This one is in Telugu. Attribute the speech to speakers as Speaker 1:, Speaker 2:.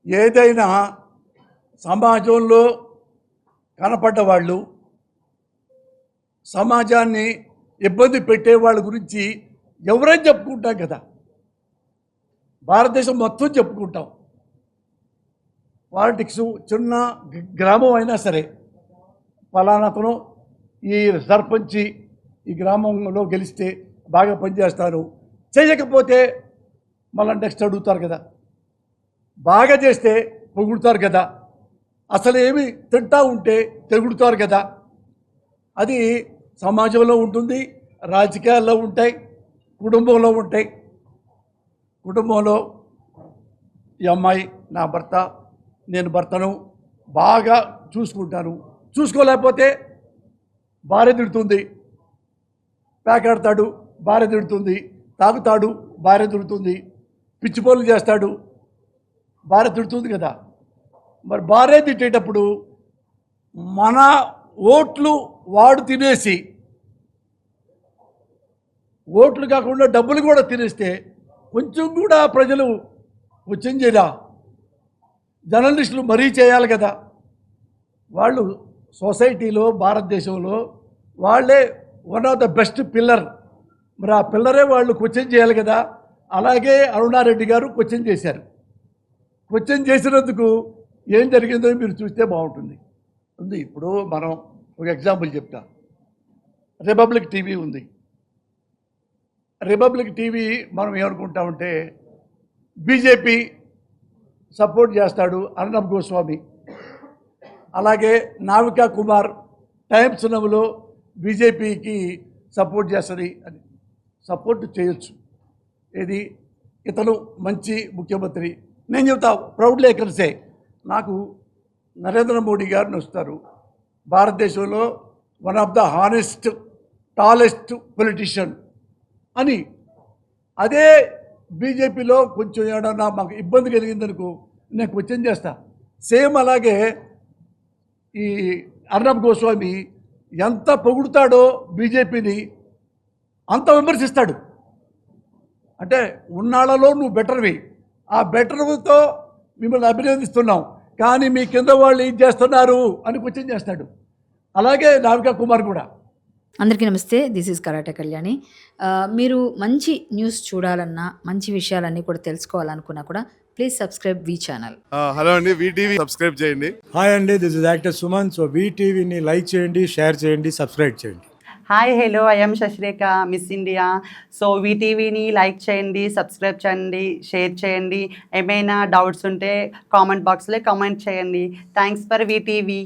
Speaker 1: ఏదైనా సమాజంలో కనపడ్డవాళ్ళు, సమాజాన్ని ఇబ్బంది పెట్టే వాళ్ళ గురించి ఎవరైనా చెప్పుకుంటాం కదా. భారతదేశం మొత్తం చెప్పుకుంటాం. పాలిటిక్స్ చిన్న గ్రామం అయినా సరే, ఫలానాతను ఈ సర్పంచి ఈ గ్రామంలో గెలిస్తే బాగా పనిచేస్తారు, చేయకపోతే మళ్ళీ నెక్స్ట్ అడుగుతారు కదా. బాగా చేస్తే పొగుడుతారు కదా, అసలు ఏమి తింటా ఉంటే తెగుడుతారు కదా. అది సమాజంలో ఉంటుంది, రాజకీయాల్లో ఉంటాయి, కుటుంబంలో ఉంటాయి. కుటుంబంలో ఈ అమ్మాయి నా భర్త, నేను భర్తను బాగా చూసుకుంటాను, చూసుకోలేకపోతే భార్య తిడుతుంది, పేకాడతాడు భార్య తిడుతుంది, తాగుతాడు భార్య తిడుతుంది, పిచ్చి పనులు చేస్తాడు భార్య తిడుతుంది కదా. మరి భార్య తిట్టేటప్పుడు మన ఓట్లు వాడు తినేసి, ఓట్లు కాకుండా డబ్బులు కూడా తినేస్తే కొంచెం కూడా ప్రజలు క్వశ్చన్ చేయరా? జర్నలిస్టులు మరీ చేయాలి కదా. వాళ్ళు సొసైటీలో భారతదేశంలో వాళ్ళే one of the best pillar. మరి ఆ పిల్లరే వాళ్ళు క్వశ్చన్ చేయాలి కదా. అలాగే అరుణారెడ్డి గారు క్వశ్చన్ చేశారు. క్వశ్చన్ చేసినందుకు ఏం జరిగిందో మీరు చూస్తే బాగుంటుంది. ఉంది ఇప్పుడు మనం ఒక ఎగ్జాంపుల్ చెప్తా. రిపబ్లిక్ టీవీ ఉంది. రిపబ్లిక్ టీవీ మనం ఏమనుకుంటామంటే బీజేపీ సపోర్ట్ చేస్తాడు అర్నబ్ గోస్వామి, అలాగే నావికా కుమార్ టైమ్స్ నవ్వులో బీజేపీకి సపోర్ట్ చేస్తుంది అని. సపోర్ట్ చేయొచ్చు, ఇది ఇతను మంచి ముఖ్యమంత్రి. నేను చెప్తా ప్రౌడ్లీ కలిసే, నాకు నరేంద్ర మోడీ గారిని వస్తారు, భారతదేశంలో one of the honest tallest politician అని. అదే బీజేపీలో కొంచెం ఏమన్నా మాకు ఇబ్బంది కలిగిందనుకో నేను క్వశ్చన్ చేస్తా. సేమ్ అలాగే ఈ అర్నబ్ గోస్వామి ఎంత పొగుడుతాడో బీజేపీని అంత విమర్శిస్తాడు. అంటే ఉన్నాళ్ళలో నువ్వు బెటర్వి, ఆ బెటర్తో మిమ్మల్ని అభినందిస్తున్నాం, కానీ మీ కింద వాళ్ళు ఏం చేస్తున్నారు అని క్వశ్చన్ చేస్తాడు. అలాగే నావికా కుమార్ కూడా.
Speaker 2: అందరికీ నమస్తే, దిస్ ఈజ్ కరాటే కళ్యాణి. మీరు మంచి న్యూస్ చూడాలన్నా, మంచి విషయాలన్నీ కూడా తెలుసుకోవాలనుకున్నా కూడా ప్లీజ్ సబ్స్క్రైబ్ వి ఛానల్.
Speaker 3: హలో అండి, వీటీవీ సబ్స్క్రైబ్ చేయండి.
Speaker 4: హాయ్ అండి, this is actor Suman. So వీటీవీని లైక్ చేయండి, షేర్ చేయండి, సబ్స్క్రైబ్ చేయండి.
Speaker 5: Hi hello, I'm Shashirekha, miss India. So వీటీవీని లైక్ చేయండి, సబ్స్క్రైబ్ చేయండి, షేర్ చేయండి. ఏమైనా డౌట్స్ ఉంటే కామెంట్ బాక్స్లో కామెంట్ చేయండి. Thanks for VTV.